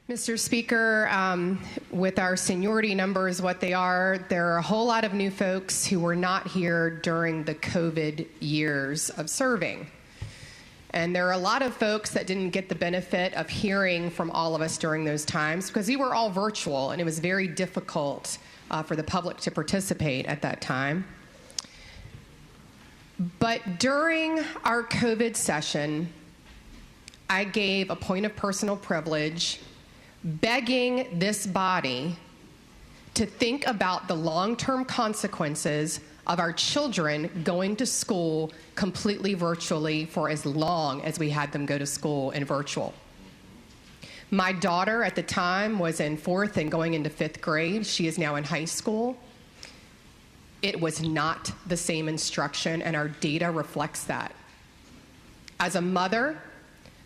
Mr. Speaker, with our seniority numbers what they are, there are a whole lot of new folks who were not here during the COVID years of serving. And there are a lot of folks that didn't get the benefit of hearing from all of us during those times because we were all virtual and it was very difficult for the public to participate at that time. But during our COVID session, I gave a point of personal privilege begging this body to think about the long-term consequences of our children going to school completely virtually for as long as we had them go to school in virtual. My daughter at the time was in 4th and going into 5th grade. She is now in high school. It was not the same instruction, and our data reflects that. As a mother,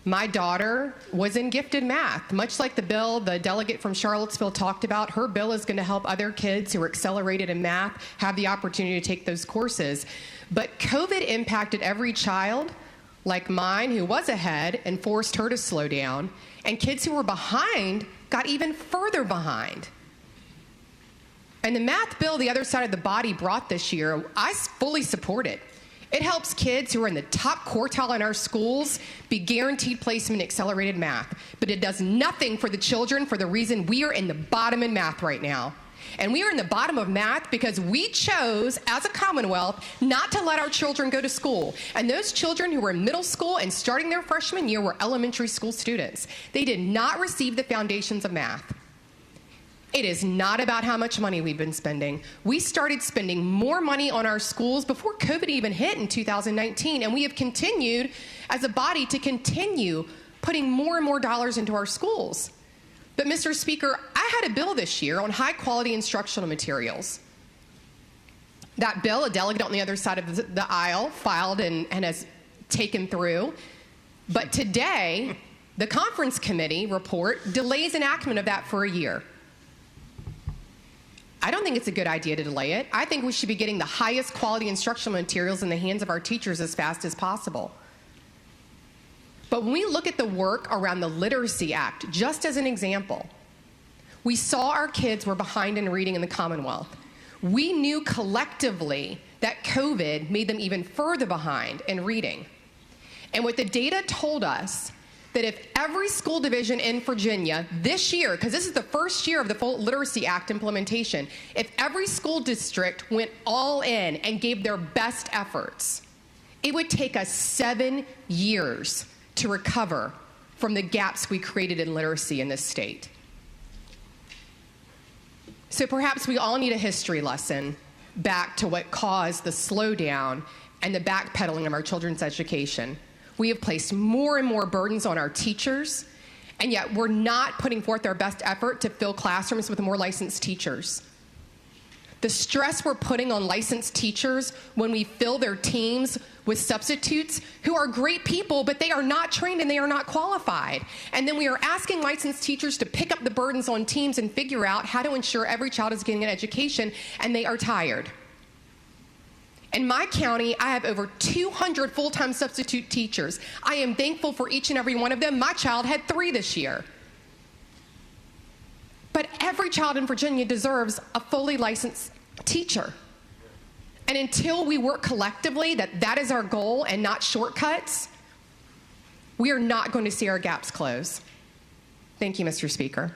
my daughter was in gifted math. Much like the bill the delegate from Charlottesville talked about, her bill is going to help other kids who are accelerated in math have the opportunity to take those courses. But COVID impacted every child, like mine, who was ahead and forced her to slow down, and kids who were behind got even further behind. And the math bill the other side of the body brought this year, I fully support it. It helps kids who are in the top quartile in our schools be guaranteed placement in accelerated math. But it does nothing for the children for the reason we are in the bottom in math right now. And we are in the bottom of math because we chose, as a Commonwealth, not to let our children go to school. And those children who were in middle school and starting their freshman year were elementary school students. They did not receive the foundations of math. It is not about how much money we've been spending. We started spending more money on our schools before COVID even hit in 2019, and we have continued as a body to continue putting more and more dollars into our schools. But Mr. Speaker, I had a bill this year on high quality instructional materials. That bill, a delegate on the other side of the aisle filed and has taken through. But today, the conference committee report delays enactment of that for a year. I don't think it's a good idea to delay it. I think we should be getting the highest quality instructional materials in the hands of our teachers as fast as possible. But when we look at the work around the Literacy Act, just as an example, we saw our kids were behind in reading in the Commonwealth. We knew collectively that COVID made them even further behind in reading. And what the data told us, that if every school division in Virginia this year, because this is the first year of the full Literacy Act implementation, if every school district went all in and gave their best efforts, it would take us 7 years to recover from the gaps we created in literacy in this state. So perhaps we all need a history lesson back to what caused the slowdown and the backpedaling of our children's education. We have placed more and more burdens on our teachers, and yet we're not putting forth our best effort to fill classrooms with more licensed teachers. The stress we're putting on licensed teachers when we fill their teams with substitutes who are great people, but they are not trained and they are not qualified. And then we are asking licensed teachers to pick up the burdens on teams and figure out how to ensure every child is getting an education, and they are tired. In my county, I have over 200 full-time substitute teachers. I am thankful for each and every one of them. My child had 3 this year. But every child in Virginia deserves a fully licensed teacher. And until we work collectively that is our goal and not shortcuts, we are not going to see our gaps close. Thank you, Mr. Speaker.